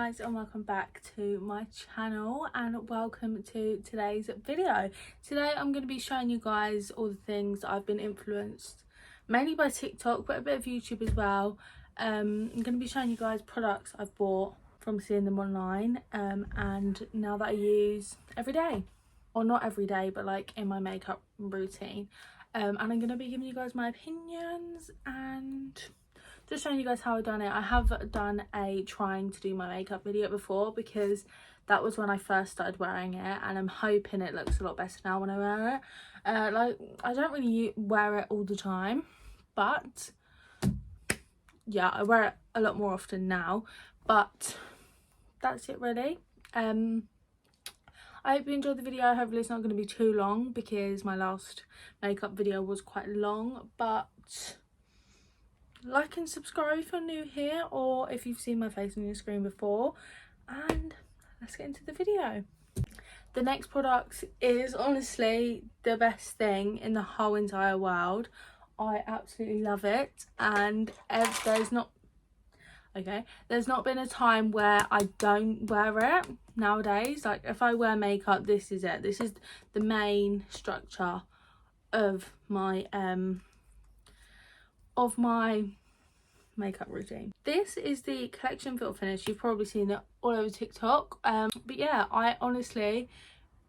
guys, and welcome back to my channel, and welcome to today's video. Today I'm going to be showing you guys all the things I've been influenced mainly by TikTok, but a bit of YouTube as well. I'm going to be showing you guys products I've bought from seeing them online, and now that I use every day, or not every day, but like in my makeup routine. And I'm going to be giving you guys my opinions and just showing you guys how I've done it. I have done a trying to do my makeup video before, because that was when I first started wearing it, and I'm hoping it looks a lot better now when I wear it. Like, I don't really wear it all the time, but yeah, I wear it a lot more often now. But that's it really. I hope you enjoyed the video. Hopefully it's not going to be too long, because my last makeup video was quite long. But like and subscribe if you're new here, or if you've seen my face on your screen before, and let's get into the video. The next product is honestly the best thing in the whole entire world. I absolutely love it, and there's not been a time where I don't wear it nowadays. Like, if I wear makeup, this is it. This is the main structure of my makeup routine. This is the Collection Fit Finish. You've probably seen it all over TikTok, but yeah, a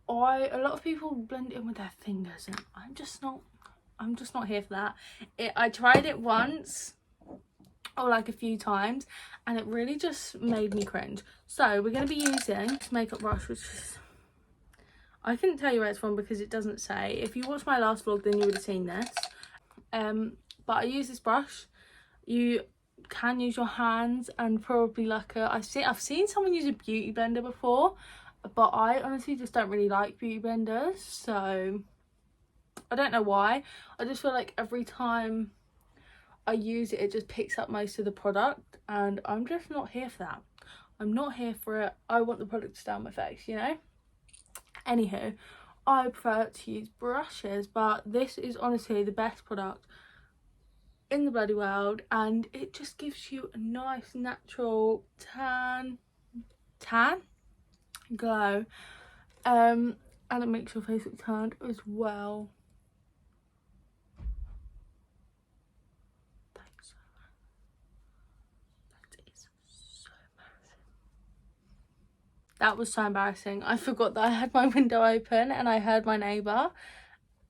lot of people blend it in with their fingers, and I'm just not here for that. I tried it once, or like a few times, and it really just made me cringe. So we're going to be using this makeup brush, which is, I couldn't tell you where it's from because it doesn't say. If you watched my last vlog, then you would have seen this. But I use this brush. You can use your hands, and probably like I've seen someone use a beauty blender before, but I honestly just don't really like beauty blenders, so I don't know why. I just feel like every time I use it, it just picks up most of the product, and I'm just not here for that. I'm not here for it. I want the product to stay on my face, you know? Anywho, I prefer to use brushes, but this is honestly the best product in the bloody world, and it just gives you a nice natural tan glow, and it makes your face look tanned as well. That was so embarrassing. I forgot that I had my window open, and I heard my neighbour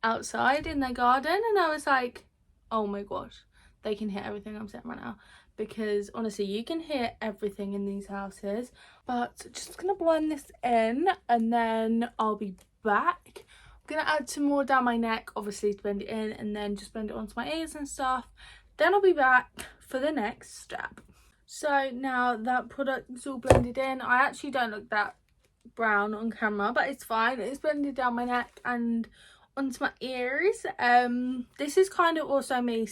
outside in their garden, and I was like, oh my gosh, they can hear everything I'm saying right now. Because honestly, you can hear everything in these houses. But just gonna blend this in, and then I'll be back. I'm gonna add some more down my neck, obviously, to blend it in, and then just blend it onto my ears and stuff. Then I'll be back for the next step. So now that product is all blended in, I actually don't look that brown on camera, but it's fine. It's blended down my neck and onto my ears. This is kind of also me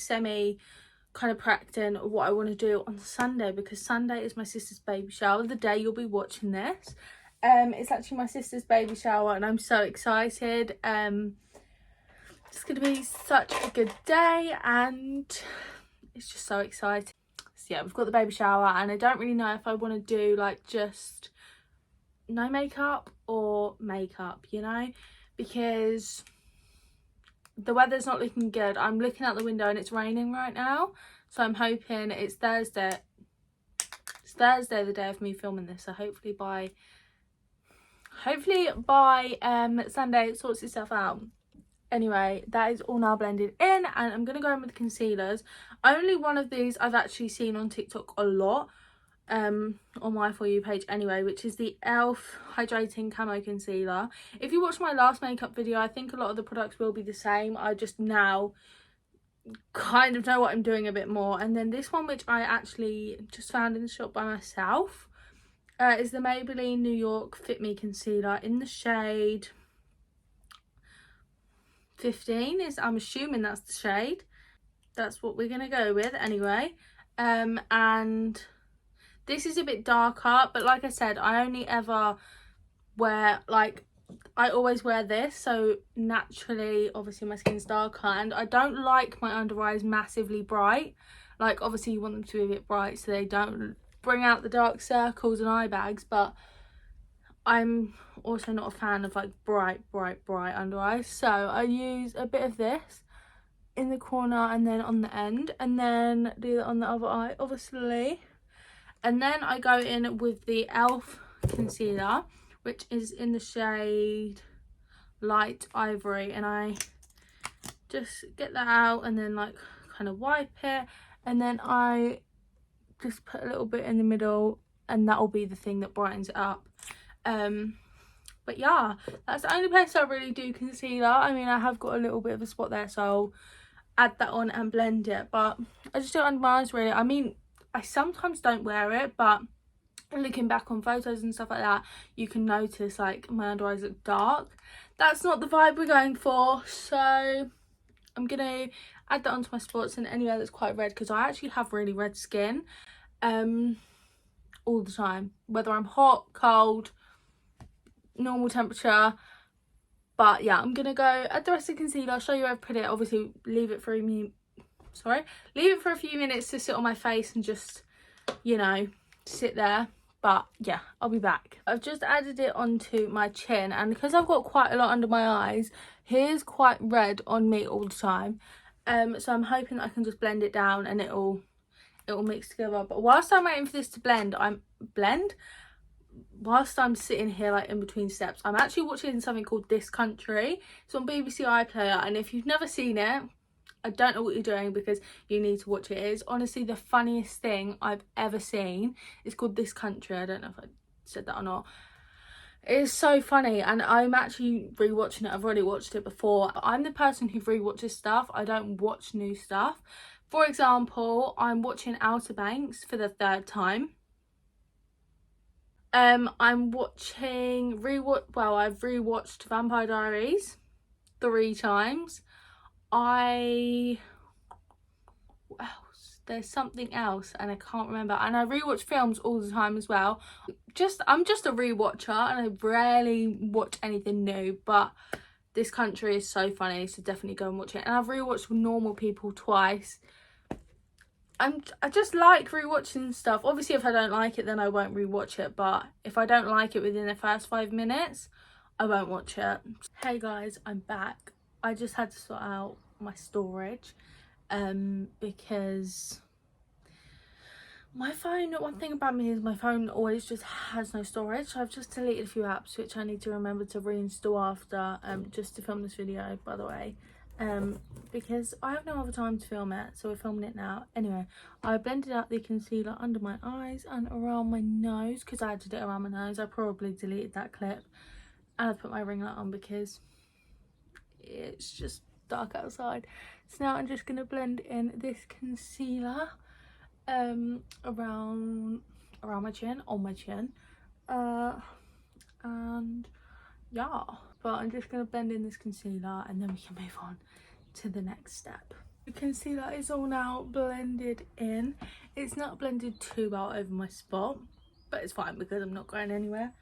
kind of practicing what I want to do on Sunday, because Sunday is my sister's baby shower. The day you'll be watching this, it's actually my sister's baby shower, and I'm so excited. It's gonna be such a good day, and it's just so exciting. So yeah, we've got the baby shower, and I don't really know if I want to do like just no makeup or makeup, you know, because the weather's not looking good. I'm looking out the window and it's raining right now, so I'm hoping it's Thursday. It's Thursday, the day of me filming this, so hopefully by Sunday it sorts itself out. Anyway, that is all now blended in, and I'm gonna go in with concealers. Only one of these I've actually seen on TikTok a lot, on my For You page anyway, which is the e.l.f. Hydrating Camo Concealer. If you watched my last makeup video, I think a lot of the products will be the same. I just now kind of know what I'm doing a bit more. And then this one, which I actually just found in the shop by myself, is the Maybelline New York Fit Me Concealer in the shade 15. I'm assuming that's the shade. That's what we're gonna go with anyway. And this is a bit darker, but like I said, I only ever wear, like, I always wear this, so naturally obviously my skin's darker, and I don't like my under eyes massively bright. Like, obviously you want them to be a bit bright so they don't bring out the dark circles and eye bags, but I'm also not a fan of like bright under eyes, so I use a bit of this in the corner and then on the end, and then do that on the other eye, obviously. And then I go in with the ELF concealer, which is in the shade Light Ivory, and I just get that out and then like kind of wipe it, and then I just put a little bit in the middle, and that'll be the thing that brightens it up. But yeah, that's the only place I really do concealer. I mean, I have got a little bit of a spot there, so I'll add that on and blend it, but I just do it under my eyes really. I mean, I sometimes don't wear it, but looking back on photos and stuff like that, you can notice like my under eyes look dark. That's not the vibe we're going for, so I'm gonna add that onto my spots and anywhere that's quite red, because I actually have really red skin all the time, whether I'm hot, cold, normal temperature. But yeah, I'm gonna go add the rest of the concealer. I'll show you where I've put it. Obviously leave it for a few minutes to sit on my face and just, you know, sit there. But yeah, I'll be back. I've just added it onto my chin, and because I've got quite a lot under my eyes, here's quite red on me all the time. So I'm hoping I can just blend it down and it'll mix together. But whilst I'm waiting for this to blend, whilst I'm sitting here like in between steps, I'm actually watching something called This Country. It's on BBC iPlayer, and if you've never seen it, I don't know what you're doing, because you need to watch it. It is honestly the funniest thing I've ever seen. It's called This Country. I don't know if I said that or not. It is so funny, and I'm actually rewatching it. I've already watched it before. I'm the person who rewatches stuff. I don't watch new stuff. For example, I'm watching Outer Banks for the 3rd time. I've rewatched Vampire Diaries 3 times. What else? There's something else and I can't remember. And I rewatch films all the time as well. I'm just a rewatcher, and I rarely watch anything new, but This Country is so funny, so definitely go and watch it. And I've rewatched Normal People twice. I just like rewatching stuff. Obviously if I don't like it, then I won't rewatch it, but if I don't like it within the first 5 minutes, I won't watch it. Hey guys, I'm back. I just had to sort out my storage because my phone, one thing about me is my phone always just has no storage. So I've just deleted a few apps which I need to remember to reinstall after, just to film this video, by the way, because I have no other time to film it, so we're filming it now. Anyway, I blended out the concealer under my eyes and around my nose, because I had to do it around my nose. I probably deleted that clip, and I put my ring light on because it's just dark outside. So now I'm just going to blend in this concealer around my chin, on my chin, and yeah, but I'm just going to blend in this concealer and then we can move on to the next step. The concealer is all now blended in. It's not blended too well over my spot, but it's fine because I'm not going anywhere,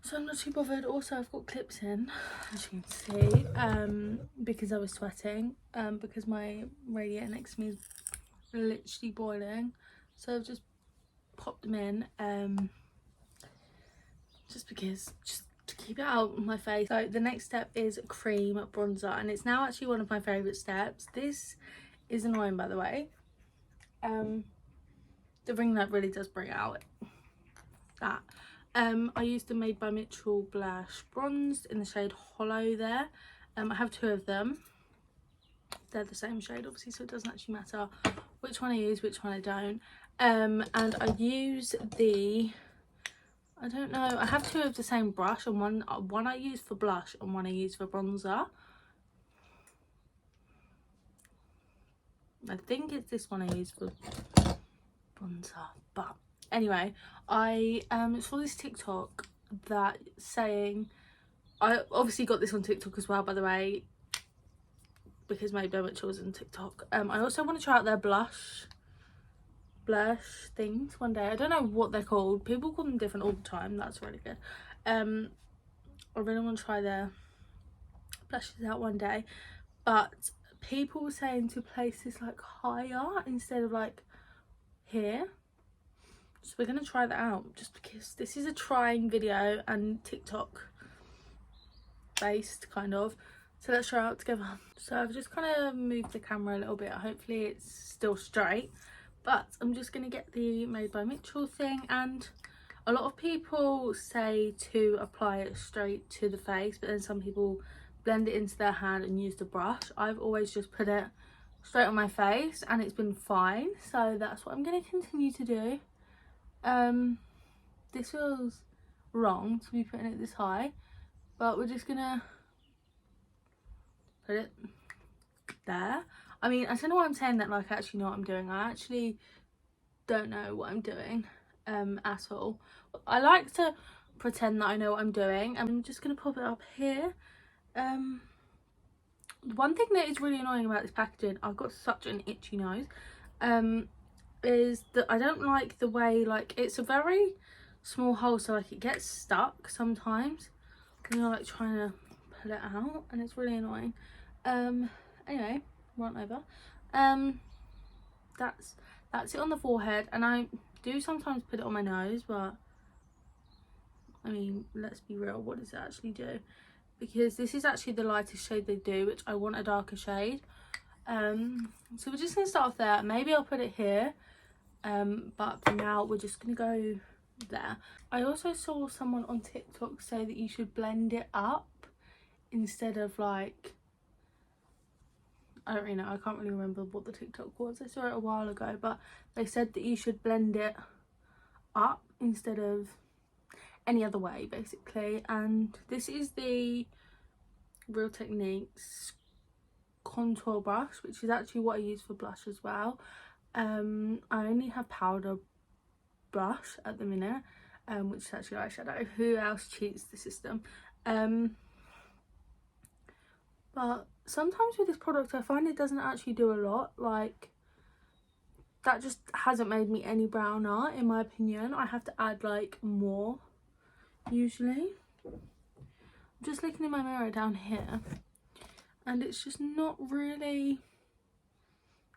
so I'm not too bothered. Also, I've got clips in, as you can see, because I was sweating, because my radiator next to me is literally boiling, so I've just popped them in, just to keep it out of my face. So the next step is cream bronzer, and it's now actually one of my favourite steps. This is annoying, by the way. The ring light really does bring out that. I used the Made by Mitchell blush bronze in the shade Hollow there. I have 2 of them. They're the same shade obviously, so it doesn't actually matter which one I use, which one I don't. And I use the, I don't know, I have 2 of the same brush, and one I use for blush and one I use for bronzer. I think it's this one I use for bronzer, but anyway, I saw this TikTok that saying, I obviously got this on TikTok as well, by the way, because Made by Mitchell was on TikTok. I also want to try out their blush things one day. I don't know what they're called. People call them different all the time. That's really good. I really want to try their blushes out one day, but people were saying to place this like higher instead of like here. So we're going to try that out, just because this is a trying video and TikTok based kind of. So let's try it out together. So I've just kind of moved the camera a little bit. Hopefully it's still straight. But I'm just going to get the Made by Mitchell thing. And a lot of people say to apply it straight to the face, but then some people blend it into their hand and use the brush. I've always just put it straight on my face and it's been fine. So that's what I'm going to continue to do. This feels wrong to be putting it this high, but we're just gonna put it there. I mean, I don't know why I'm saying that like I actually know what I'm doing. I actually don't know what I'm doing at all. I like to pretend that I know what I'm doing. I'm just gonna pop it up here. One thing that is really annoying about this packaging, I've got such an itchy nose, is that I don't like the way, like, it's a very small hole, so like it gets stuck sometimes when you're like trying to pull it out, and it's really annoying. Anyway, run over. That's it on the forehead, and I do sometimes put it on my nose, but I mean, let's be real, what does it actually do? Because this is actually the lightest shade they do, which I want a darker shade. So we're just gonna start off there. Maybe I'll put it here, but for now we're just gonna go there. I also saw someone on TikTok say that you should blend it up instead of like, I don't really know, I can't really remember what the TikTok was. I saw it a while ago, but they said that you should blend it up instead of any other way, basically. And this is the Real Techniques contour brush, which is actually what I use for blush as well. I only have powder brush at the minute, which is actually eyeshadow. Who else cheats the system? But sometimes with this product I find it doesn't actually do a lot. Like, that just hasn't made me any browner in my opinion. I have to add like more usually. I'm just looking in my mirror down here and it's just not really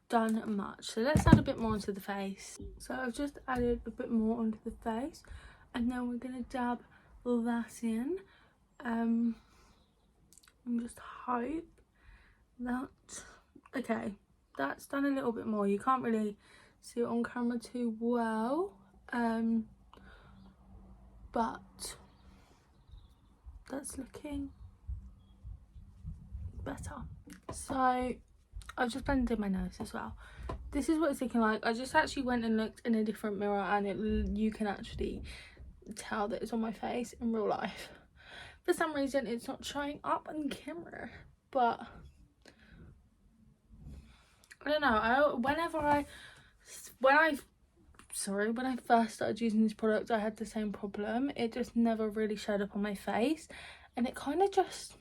done much. So let's add a bit more onto the face. So I've just added a bit more onto the face, and then we're gonna dab that in. And just hope that, okay, that's done a little bit more. You can't really see it on camera too well, but that's looking better. So I've just blended in my nose as well. This is what it's looking like. I just actually went and looked in a different mirror, and you can actually tell that it's on my face in real life. For some reason it's not showing up on camera, but I don't know. When I first started using this product, I had the same problem. It just never really showed up on my face, and it kind of just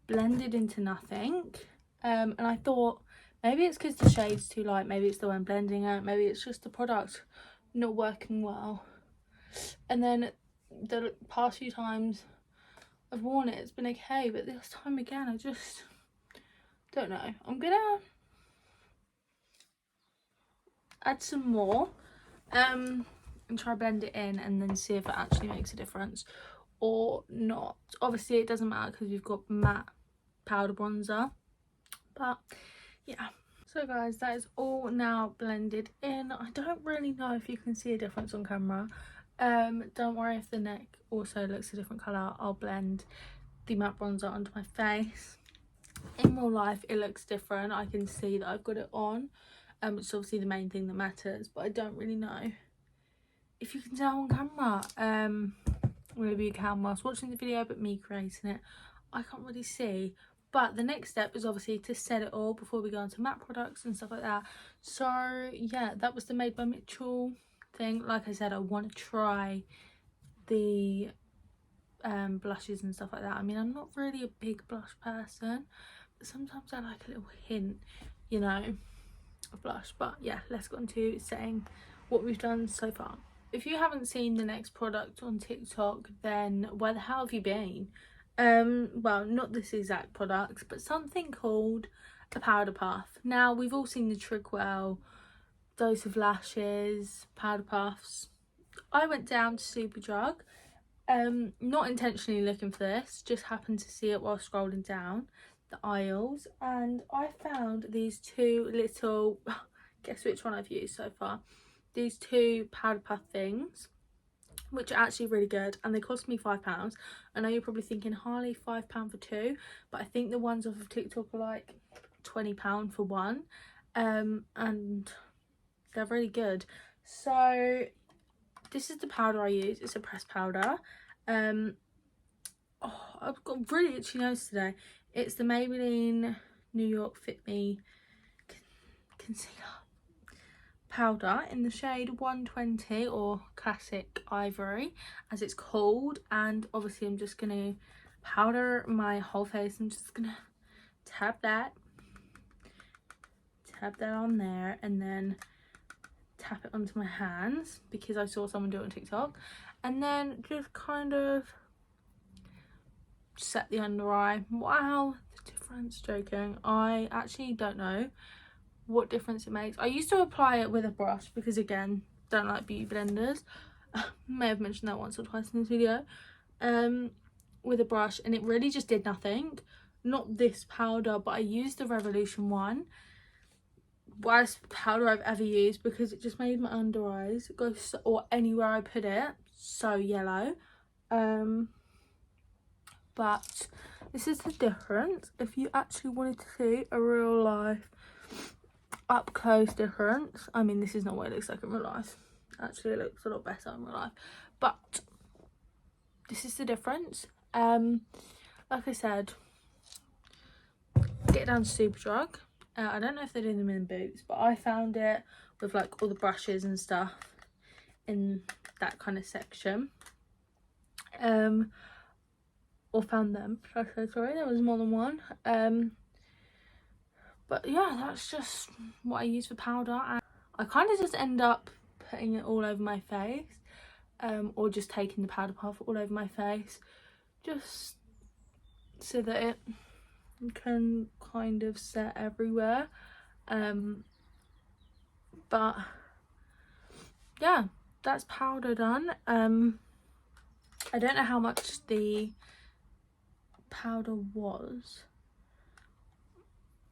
blended into nothing. And I thought maybe it's because the shade's too light, maybe it's the way I'm blending it, maybe it's just the product not working well. And then the past few times I've worn it, it's been okay, but this time again I just don't know. I'm gonna add some more and try blend it in, and then see if it actually makes a difference or not. Obviously it doesn't matter because we've got matte powder bronzer, but yeah. So guys, that is all now blended in. I don't really know if you can see a difference on camera. Don't worry if the neck also looks a different colour. I'll blend the matte bronzer onto my face. In real life it looks different. I can see that I've got it on, which is obviously the main thing that matters, but I don't really know if you can tell on camera. Maybe you can whilst watching the video, but me creating it, I can't really see. But the next step is obviously to set it all before we go into matte products and stuff like that. So yeah, that was the Made by Mitchell thing. Like I said, I want to try the blushes and stuff like that. I mean, I'm not really a big blush person, but sometimes I like a little hint, you know, of blush. But yeah, let's go on to saying what we've done so far. If you haven't seen the next product on TikTok, then where the hell have you been? Well, not this exact product, but something called a powder puff. Now, we've all seen the Trigwell Dose of Lashes, Powder Puffs. I went down to Superdrug, not intentionally looking for this, just happened to see it while scrolling down the aisles, and I found these two little, guess which one I've used so far, these two Powder Puff things, which are actually really good, and they cost me £5. I know you're probably thinking, Harley, £5 for two, but I think the ones off of TikTok are like £20 for one, and they're really good. So this is the powder I use. It's a pressed powder. I've got really itchy nose today. It's the Maybelline New York Fit Me concealer powder in the shade 120, or Classic Ivory as it's called, and obviously I'm just gonna powder my whole face. I'm just gonna tap that on there, and then tap it onto my hands because I saw someone do it on TikTok, and then just kind of set the under eye. Wow, the difference. Joking, I actually don't know what difference it makes. I used to apply it with a brush because, again, don't like beauty blenders. May have mentioned that once or twice in this video. With a brush, and it really just did nothing. Not this powder, but I used the Revolution one. Worst powder I've ever used, because it just made my under eyes go so, or anywhere I put it, so yellow. But this is the difference. If you actually wanted to see a real life up close difference, I mean, this is not what it looks like in real life. Actually, it looks a lot better in real life, but this is the difference. Like I said, get down to Superdrug. I don't know if they do them in Boots, but I found it with like all the brushes and stuff in that kind of section. Or found them, should I say, sorry, there was more than one. But yeah, that's just what I use for powder, and I kind of just end up putting it all over my face, or just taking the powder puff all over my face, just so that it can kind of set everywhere. But yeah, that's powder done. I don't know how much the powder was,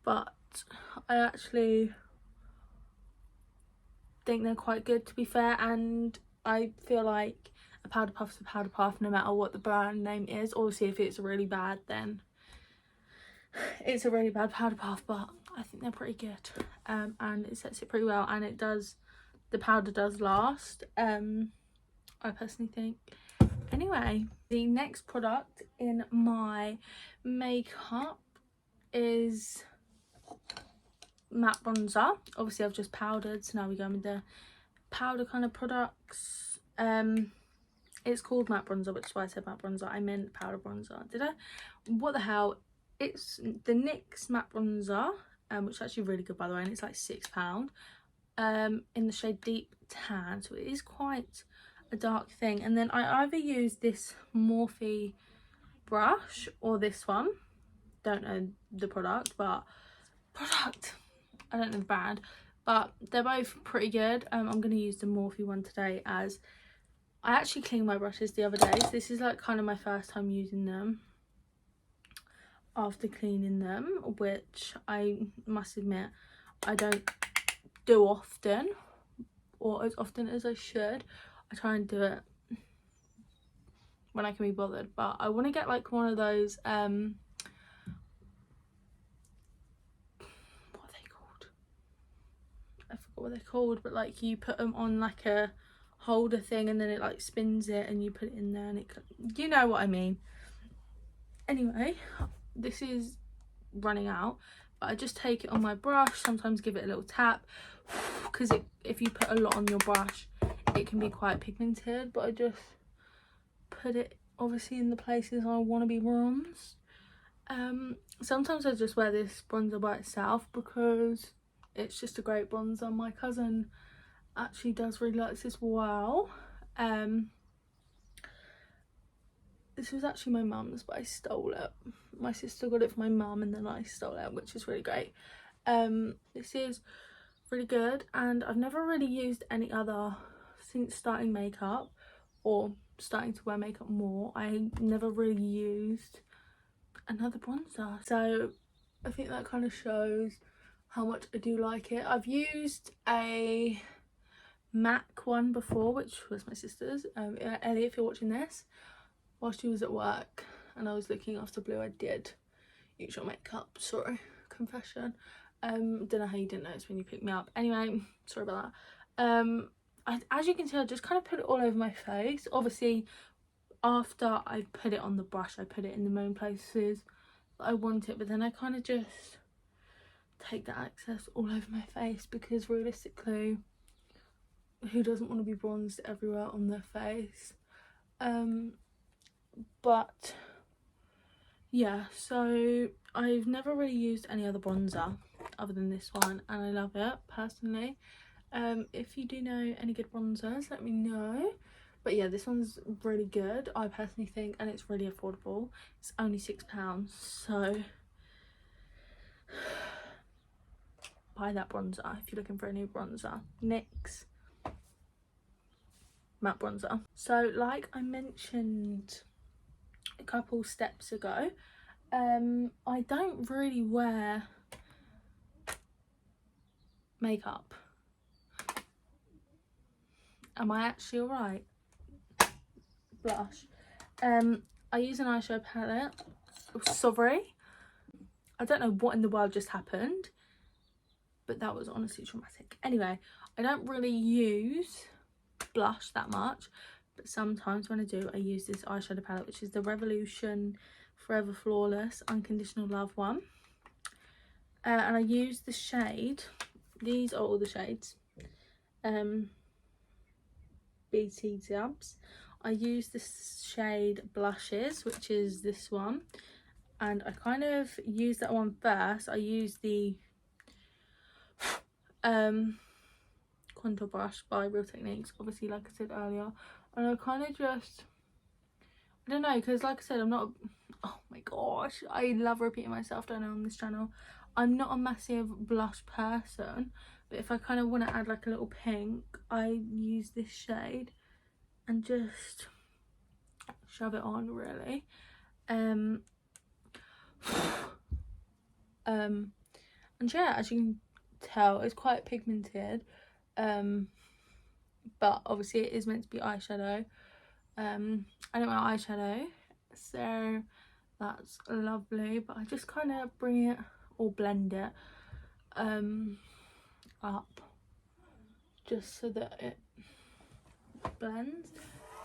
but I actually think they're quite good, to be fair, and I feel like a powder puff's a powder puff no matter what the brand name is. Obviously, if it's really bad, then it's a really bad powder puff, but I think they're pretty good, and it sets it pretty well, and it does, the powder does last, I personally think. Anyway, the next product in my makeup is matte bronzer. Obviously I've just powdered, so now we go with the powder kind of products. It's called matte bronzer, which is why I said matte bronzer. I meant powder bronzer, did I? What the hell. It's the NYX matte bronzer, which is actually really good, by the way, and it's like £6, in the shade Deep Tan, so it is quite a dark thing. And then I either use this Morphe brush or this one, don't know the product, but I don't know the brand, but they're both pretty good. I'm going to use the Morphe one today, as I actually cleaned my brushes the other day, so this is like kind of my first time using them after cleaning them, which I must admit I don't do often, or as often as I should. I try and do it when I can be bothered, but I want to get like one of those what are they called? I forgot what they're called, but like you put them on like a holder thing, and then it like spins it, and you put it in there, and it, you know what I mean. Anyway, this is running out, but I just take it on my brush, sometimes give it a little tap, because if you put a lot on your brush, it can be quite pigmented, but I just put it obviously in the places I want to be bronzed. Sometimes I just wear this bronzer by itself because it's just a great bronzer. My cousin actually does really like this. Wow. This was actually my mum's, but I stole it. My sister got it for my mum, and then I stole it, which is really great. This is really good, and I've never really used any other since starting makeup or starting to wear makeup more. I never really used another bronzer, so I think that kind of shows how much I do like it. I've used a MAC one before, which was my sister's. Ellie, if you're watching this, while she was at work and I was looking after Blue, I did use your makeup. Sorry, confession. Don't know how you didn't notice when you picked me up. Anyway, sorry about that. As you can see, I just kind of put it all over my face. Obviously, after I put it on the brush, I put it in the main places that I want it, but then I kind of just take the excess all over my face, because realistically, who doesn't want to be bronzed everywhere on their face? But yeah, so I've never really used any other bronzer other than this one, and I love it personally. If you do know any good bronzers, let me know. But yeah, this one's really good, I personally think, and it's really affordable. It's only £6, so buy that bronzer if you're looking for a new bronzer. NYX matte bronzer. So like I mentioned a couple steps ago, I don't really wear makeup. Am I actually alright? Blush. I use an eyeshadow palette. Oh, sorry, I don't know what in the world just happened, but that was honestly traumatic. Anyway, I don't really use blush that much, but sometimes when I do, I use this eyeshadow palette, which is the Revolution Forever Flawless Unconditional Love one. And I use the shade, these are all the shades, BT Dubs. I use the shade Blushes, which is this one, and I kind of use that one first. I use the contour brush by Real Techniques, obviously, like I said earlier, and I kind of just, I don't know, because like I said, I'm not, oh my gosh, I love repeating myself, don't know, on this channel. I'm not a massive blush person, but if I kind of want to add like a little pink, I use this shade and just shove it on, really. And yeah, as you can tell, it's quite pigmented, but obviously it is meant to be eyeshadow. I don't wear eyeshadow, so that's lovely, but I just kind of bring it or blend it up just so that it blends.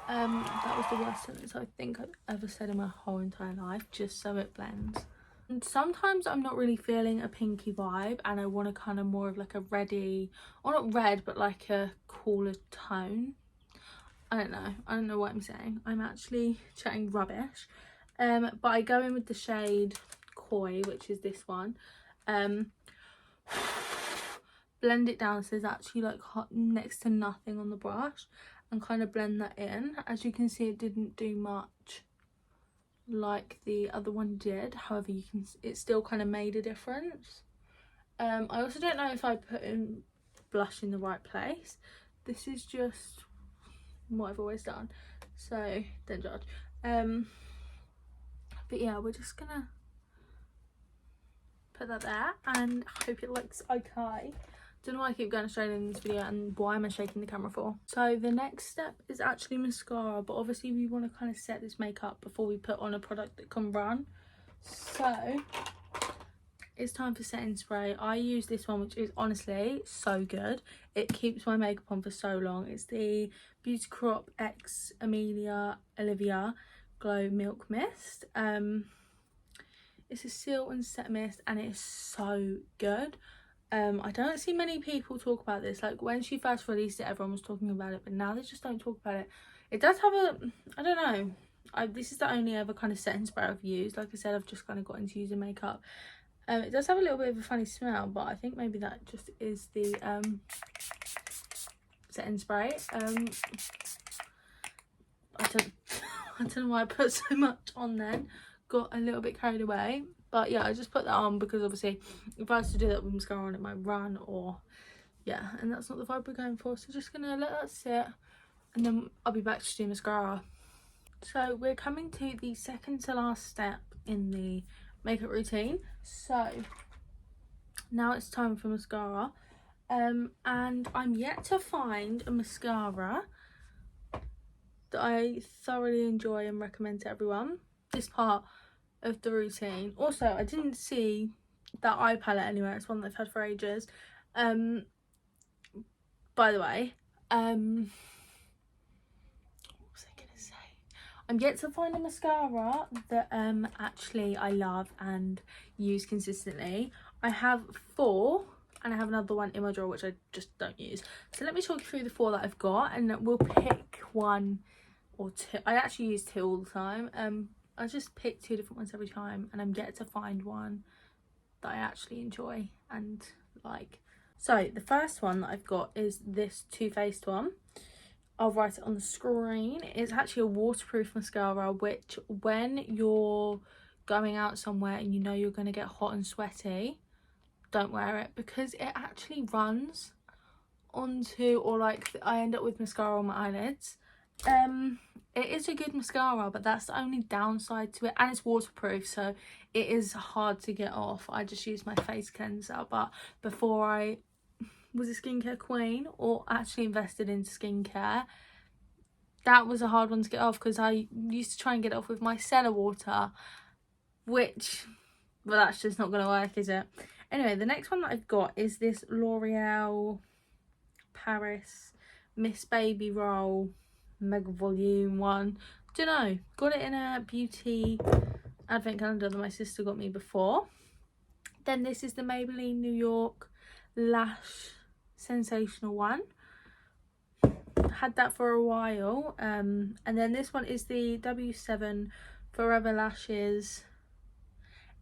That was the worst sentence I think I've ever said in my whole entire life, just so it blends. And sometimes I'm not really feeling a pinky vibe and I want a kind of more of like a reddy, or not red, but like a cooler tone. I don't know what I'm saying. I'm actually chatting rubbish. But I go in with the shade Koi, which is this one. Blend it down so there's actually like next to nothing on the brush, and kind of blend that in. As you can see, it didn't do much like the other one did, however you can, it still kind of made a difference. I also don't know if I put in blush in the right place. This is just what I've always done, so don't judge. But yeah, we're just gonna put that there and hope it looks okay. Don't know why I keep going straight in this video and why am I shaking the camera for. So the next step is actually mascara, but obviously we want to kind of set this makeup before we put on a product that can run. So it's time for setting spray. I use this one, which is honestly so good. It keeps my makeup on for so long. It's the Beauty Crop X Amelia Olivia Glow Milk Mist. It's a seal and set mist and it's so good. I don't see many people talk about this. Like when she first released it, everyone was talking about it, but now they just don't talk about it. It does have a, I don't know, this is the only ever kind of setting spray I've used. Like I said, I've just kind of got into using makeup. It does have a little bit of a funny smell, but I think maybe that just is the setting spray. I don't know why I put so much on then. Got a little bit carried away, but yeah, I just put that on because obviously if I was to do that with mascara on, it might run or yeah, and that's not the vibe we're going for, so just gonna let that sit and then I'll be back to do mascara. So we're coming to the second to last step in the makeup routine. So now it's time for mascara, and I'm yet to find a mascara that I thoroughly enjoy and recommend to everyone. This part of the routine. Also, I didn't see that eye palette anywhere. It's one that I've had for ages. By the way, what was I gonna say? I'm yet to find a mascara that actually I love and use consistently. I have 4 and I have another one in my drawer which I just don't use. So let me talk you through the 4 that I've got, and we'll pick 1 or 2. I actually use 2 all the time. I just pick 2 different ones every time, and I'm yet to find one that I actually enjoy and like. So the first one that I've got is this Too Faced one. I'll write it on the screen. It's actually a waterproof mascara, which when you're going out somewhere and you know you're going to get hot and sweaty, don't wear it, because it actually runs onto, or like I end up with mascara on my eyelids. It is a good mascara, but that's the only downside to it, and it's waterproof, so it is hard to get off. I just use my face cleanser, but before I was a skincare queen or actually invested into skincare, that was a hard one to get off, because I used to try and get it off with micellar water, which, well, that's just not gonna work, is it? Anyway, the next one that I've got is this L'Oreal Paris Miss Baby Roll Mega Volume one. Don't know, got it in a beauty advent calendar that my sister got me before. Then this is the Maybelline New York Lash Sensational one. Had that for a while. And then this one is the W7 Forever Lashes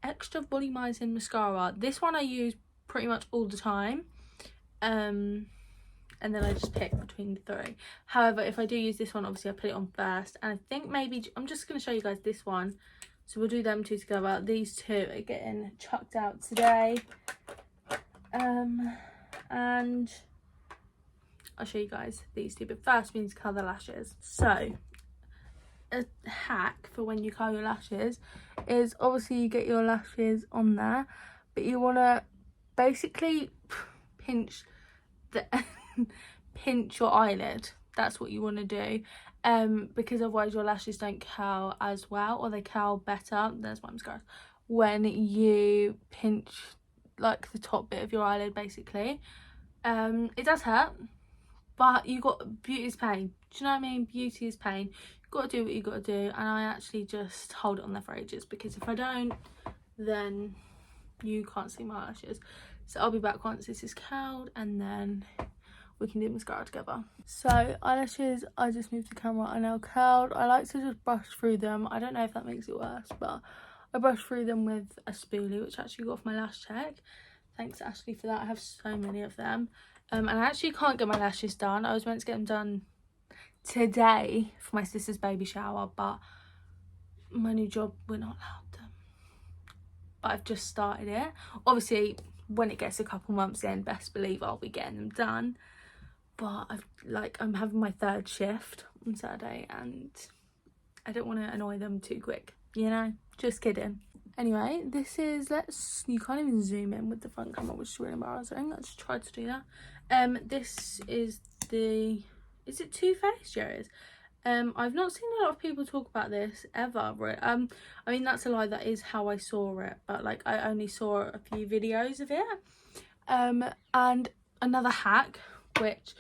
Extra Volumizing Mascara. This one I use pretty much all the time. And then I just pick between the 3. However, if I do use this one, obviously I put it on first. And I think maybe, I'm just going to show you guys this one. So we'll do them 2 together. These 2 are getting chucked out today. And I'll show you guys these 2. But first we need to curl the lashes. So, a hack for when you curl your lashes is, obviously you get your lashes on there, but you want to basically pinch the pinch your eyelid. That's what you want to do, because otherwise your lashes don't curl as well, or they curl better. There's my mascara. When you pinch like the top bit of your eyelid, basically. It does hurt, but you got, beauty is pain. Do you know what I mean? Beauty is pain. You've got to do what you got to do, and I actually just hold it on there for ages, because if I don't, then you can't see my lashes. So I'll be back once this is curled, and then we can do mascara together. So eyelashes, I just moved the camera, are now curled. I like to just brush through them. I don't know if that makes it worse, but I brush through them with a spoolie, which I actually got off my lash check. Thanks Ashley for that. I have so many of them. And I actually can't get my lashes done. I was meant to get them done today for my sister's baby shower, but my new job, we're not allowed them. But I've just started it. Obviously, when it gets a couple months in, best believe I'll be getting them done. But I'm having my 3rd shift on Saturday, and I don't want to annoy them too quick, you know? Just kidding. Anyway, this is, you can't even zoom in with the front camera, which is really embarrassing. I just tried to do that. This is the, is it Too Faced? Yeah, it is. I've not seen a lot of people talk about this ever. I mean, that's a lie, that is how I saw it, but like I only saw a few videos of it. And another hack, which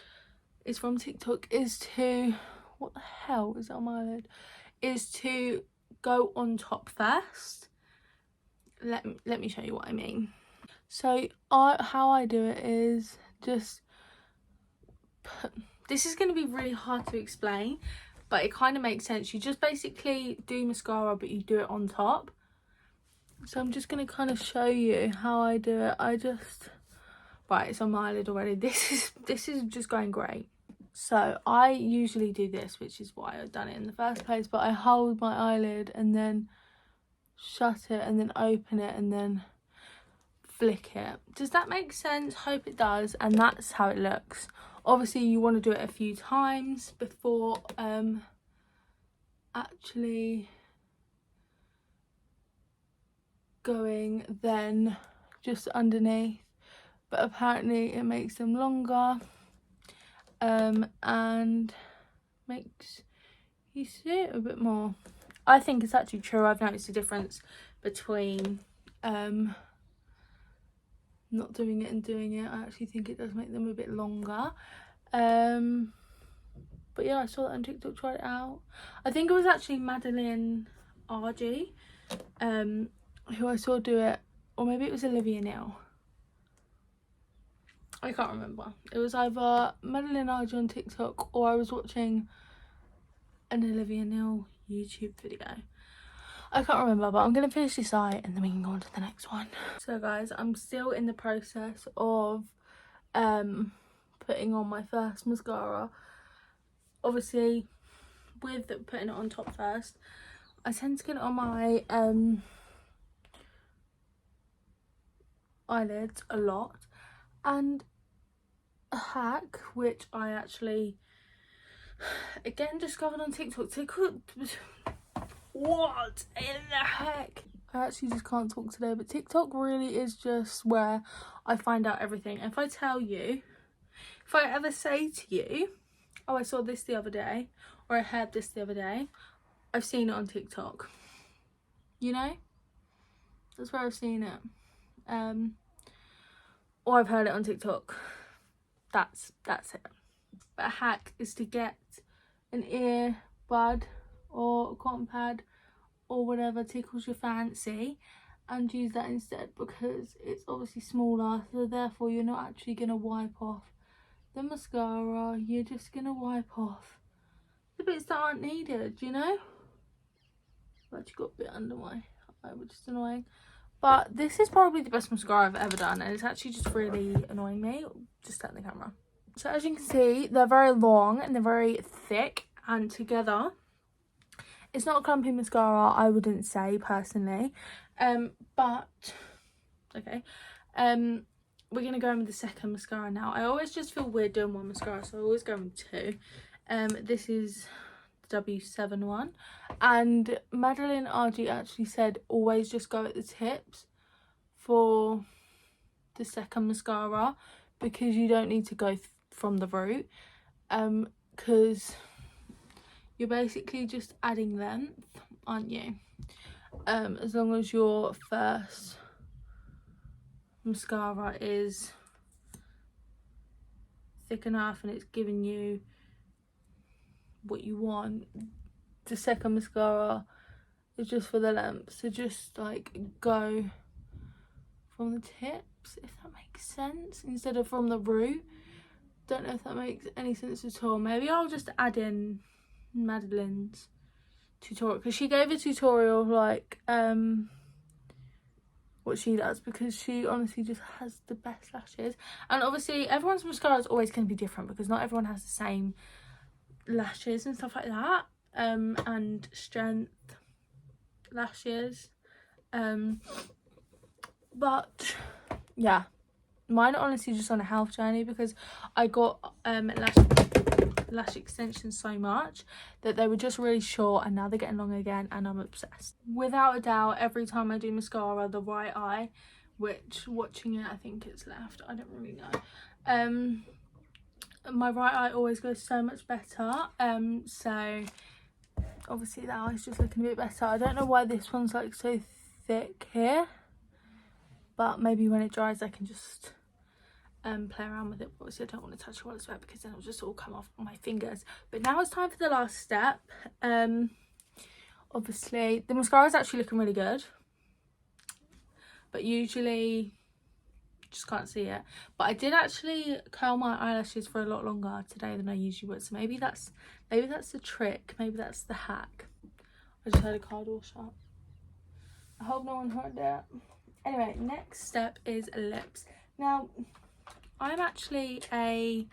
is from TikTok, is to, what the hell is that on my eyelid? Is to go on top first. Let me show you what I mean. So how I do it is just this is going to be really hard to explain, but it kind of makes sense. You just basically do mascara, but you do it on top. So I'm just going to kind of show you how I do it. Right, it's on my eyelid already. This is just going great. So I usually do this, which is why I've done it in the first place, but I hold my eyelid and then shut it and then open it and then flick it. Does that make sense? Hope it does. And that's how it looks. Obviously you want to do it a few times before actually going then just underneath, but apparently it makes them longer and makes you see it a bit more. I think it's actually true. I've noticed a difference between not doing it and doing it. I actually think it does make them a bit longer. But yeah, I saw that on TikTok, tried it out. I think it was actually Madeline RG who I saw do it, or maybe it was Olivia Neal. I can't remember. It was either Madeline RG on TikTok or I was watching an Olivia Neal YouTube video. I can't remember, but I'm going to finish this eye and then we can go on to the next one. So guys, I'm still in the process of putting on my first mascara. Obviously, with putting it on top first, I tend to get it on my eyelids a lot. And a hack, which I actually, again, discovered on TikTok. What in the heck? I actually just can't talk today, but TikTok really is just where I find out everything. If I tell you, if I ever say to you, oh, I saw this the other day, or I heard this the other day, I've seen it on TikTok. You know? That's where I've seen it. Or I've heard it on TikTok. That's it. But a hack is to get an ear bud or a cotton pad or whatever tickles your fancy and use that instead, because it's obviously smaller, so therefore you're not actually going to wipe off the mascara. You're just going to wipe off the bits that aren't needed, you know? I've actually got a bit under my eye, which is annoying. But this is probably the best mascara I've ever done, and it's actually just really annoying me. Just turn the camera. So as you can see, they're very long and they're very thick, and together it's not a clumpy mascara, I wouldn't say personally, but okay. We're gonna go in with the second mascara now. I always just feel weird doing one mascara, so I always go in with two. This is the W7 one, and Madeline RG actually said always just go at the tips for the second mascara, because you don't need to go from the root, because you're basically just adding length, aren't you? As long as your first mascara is thick enough and it's giving you what you want, the second mascara is just for the length. So just like go from the tips, if that makes sense, instead of from the root. Don't know if that makes any sense at all. Maybe I'll just add in Madeline's tutorial, because she gave a tutorial like what she does, because she honestly just has the best lashes. And obviously everyone's mascara is always going to be different, because not everyone has the same lashes and stuff like that, and strength lashes, but yeah, mine are honestly just on a health journey, because I got lash extensions so much that they were just really short, and now they're getting long again, and I'm obsessed. Without a doubt, every time I do mascara, the right eye, which watching it I think it's left, I don't really know, my right eye always goes so much better, so obviously that eye's just looking a bit better. I don't know why this one's like so thick here, but maybe when it dries I can just play around with it. Obviously I don't want to touch it while it's wet, because then it'll just all come off my fingers. But now it's time for the last step. Obviously the mascara is actually looking really good, but usually just can't see it. But I did actually curl my eyelashes for a lot longer today than I usually would, so maybe that's the trick, maybe that's the hack. I just heard a car door shut. I hope no one heard that. Anyway, next step is lips. Now I'm actually a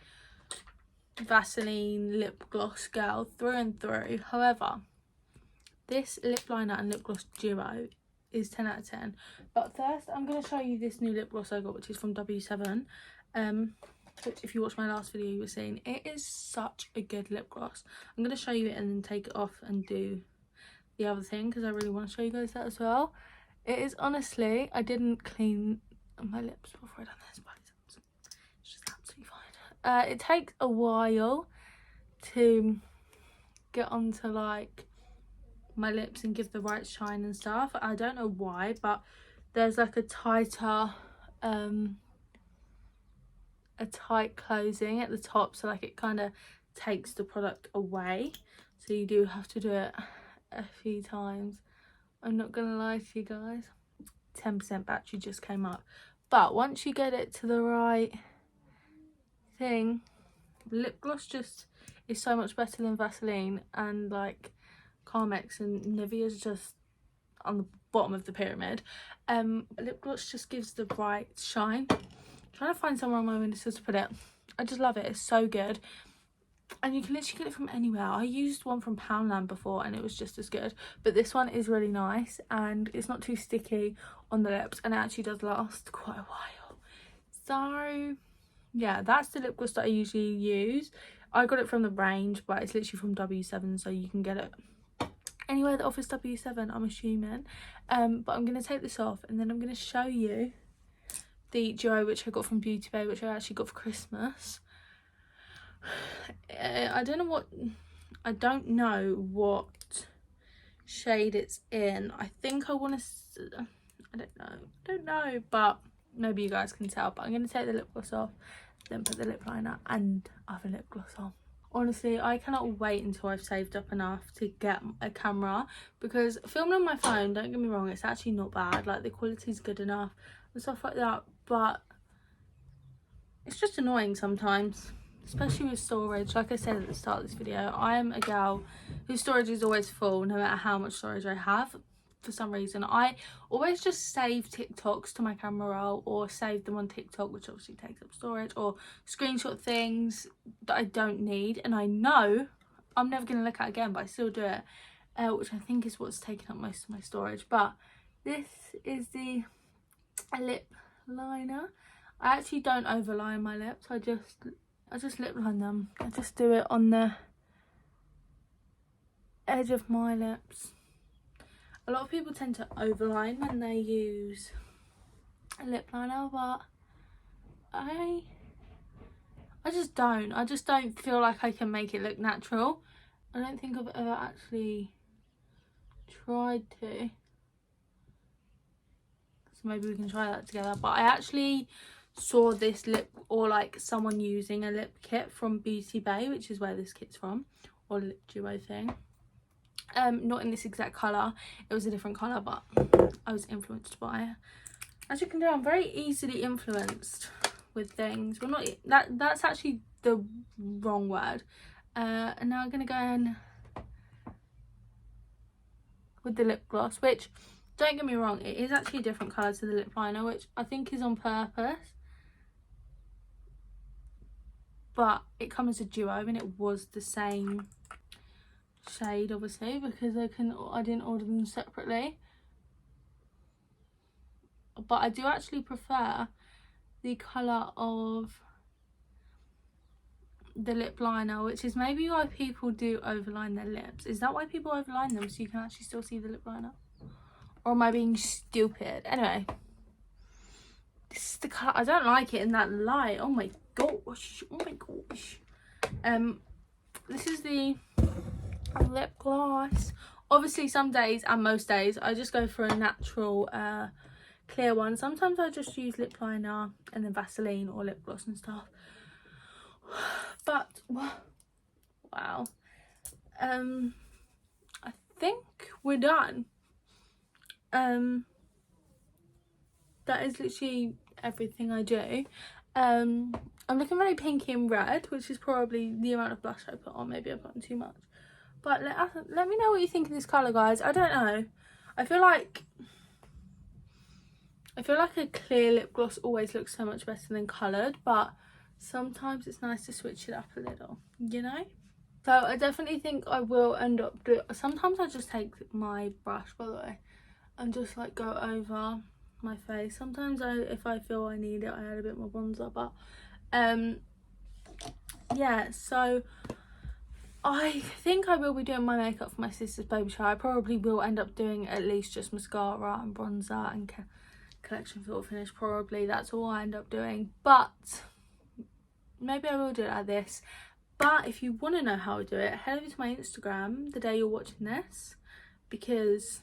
Vaseline lip gloss girl through and through. However, this lip liner and lip gloss duo is 10 out of 10. But first I'm going to show you this new lip gloss I got, which is from W7, which if you watched my last video you were seeing. It is such a good lip gloss. I'm going to show you it and then take it off and do the other thing, because I really want to show you guys that as well. It is honestly, I didn't clean my lips before I done this, but it's just absolutely fine. It takes a while to get onto like my lips and give the right shine and stuff. I don't know why, but there's like a tighter a tight closing at the top, so like it kind of takes the product away, so you do have to do it a few times. I'm not gonna lie to you guys, 10% battery just came up, but once you get it to the right thing, lip gloss just is so much better than Vaseline, and like Carmex and Nivea's just on the bottom of the pyramid. Lip gloss just gives the right shine. I'm trying to find somewhere on my windowsill to put it. I just love it, it's so good. And you can literally get it from anywhere. I used one from Poundland before and it was just as good, but this one is really nice and it's not too sticky on the lips, and it actually does last quite a while. So yeah, that's the lip gloss that I usually use. I got it from the range, but it's literally from W7, so you can get it anywhere that offers W7, I'm assuming. But I'm going to take this off and then I'm going to show you the duo which I got from Beauty Bay, which I actually got for Christmas. I don't know what shade it's in. I think I want to, I don't know, but maybe you guys can tell. But I'm going to take the lip gloss off, then put the lip liner and other lip gloss on. Honestly, I cannot wait until I've saved up enough to get a camera, because filming on my phone, don't get me wrong, it's actually not bad, like the quality's good enough and stuff like that, but it's just annoying sometimes, especially with storage. Like I said at the start of this video, I am a gal whose storage is always full no matter how much storage I have. For some reason I always just save TikToks to my camera roll, or save them on TikTok, which obviously takes up storage, or screenshot things that I don't need and I know I'm never going to look at again, but I still do it, which I think is what's taking up most of my storage. But this is the lip liner. I actually don't overline my lips, I just lip line them. I just do it on the edge of my lips. A lot of people tend to overline when they use a lip liner, but I just don't. I just don't feel like I can make it look natural. I don't think I've ever actually tried to. So maybe we can try that together. But I actually saw this lip, or like someone using a lip kit from Beauty Bay, which is where this kit's from, or lip duo thing. Not in this exact colour, it was a different colour, but I was influenced by it. As you can tell, I'm very easily influenced with things. Well, not that's actually the wrong word. And now I'm gonna go in with the lip gloss, which, don't get me wrong, it is actually a different colour to the lip liner, which I think is on purpose, but it comes as a duo and it was the same shade obviously, because I didn't order them separately. But I do actually prefer the colour of the lip liner, which is maybe why people do overline their lips. Is that why people overline them, so you can actually still see the lip liner? Or am I being stupid? Anyway, this is the colour. I don't like it in that light. Oh my gosh, oh my gosh. This is the lip gloss. Obviously some days, and most days, I just go for a natural clear one. Sometimes I just use lip liner and then Vaseline or lip gloss and stuff, but wow, I think we're done. That is literally everything I do. I'm looking very pinky and red, which is probably the amount of blush I put on. Maybe I've gotten too much. But let me know what you think of this colour, guys. I don't know. I feel like a clear lip gloss always looks so much better than coloured, but sometimes it's nice to switch it up a little, you know? So I definitely think I will end up doing... Sometimes I just take my brush, by the way. and just like go over my face. Sometimes if I feel I need it, I add a bit more bronzer, but yeah, so I think I will be doing my makeup for my sister's baby shower. I probably will end up doing at least just mascara and bronzer and collection filter finish. Probably that's all I end up doing, but maybe I will do it like this. But if you want to know how I do it, head over to my Instagram the day you're watching this, because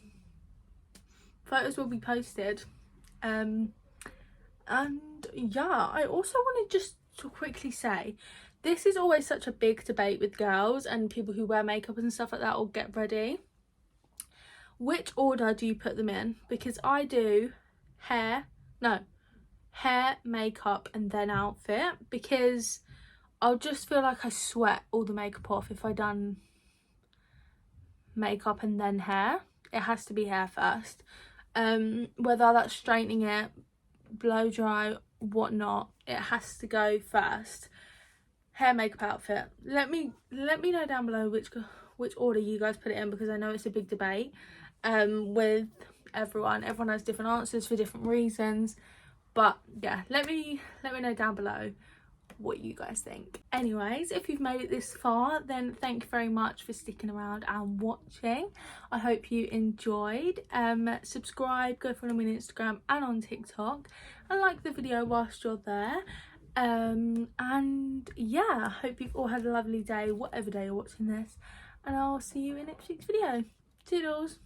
photos will be posted. And yeah, I also wanted just to quickly say, this is always such a big debate with girls and people who wear makeup and stuff like that or get ready. Which order do you put them in? Because I do hair, makeup, and then outfit, because I'll just feel like I sweat all the makeup off if I done makeup and then hair. It has to be hair first. Whether that's straightening it, blow dry, whatnot, it has to go first. Hair, makeup, outfit. Let me know down below which order you guys put it in, because I know it's a big debate with everyone. Everyone has different answers for different reasons, but yeah, let me know down below what you guys think. Anyways, if you've made it this far, then thank you very much for sticking around and watching. I hope you enjoyed. Subscribe, go follow me on Instagram and on TikTok, and like the video whilst you're there. And yeah, I hope you've all had a lovely day, whatever day you're watching this, and I'll see you in next week's video. Toodles.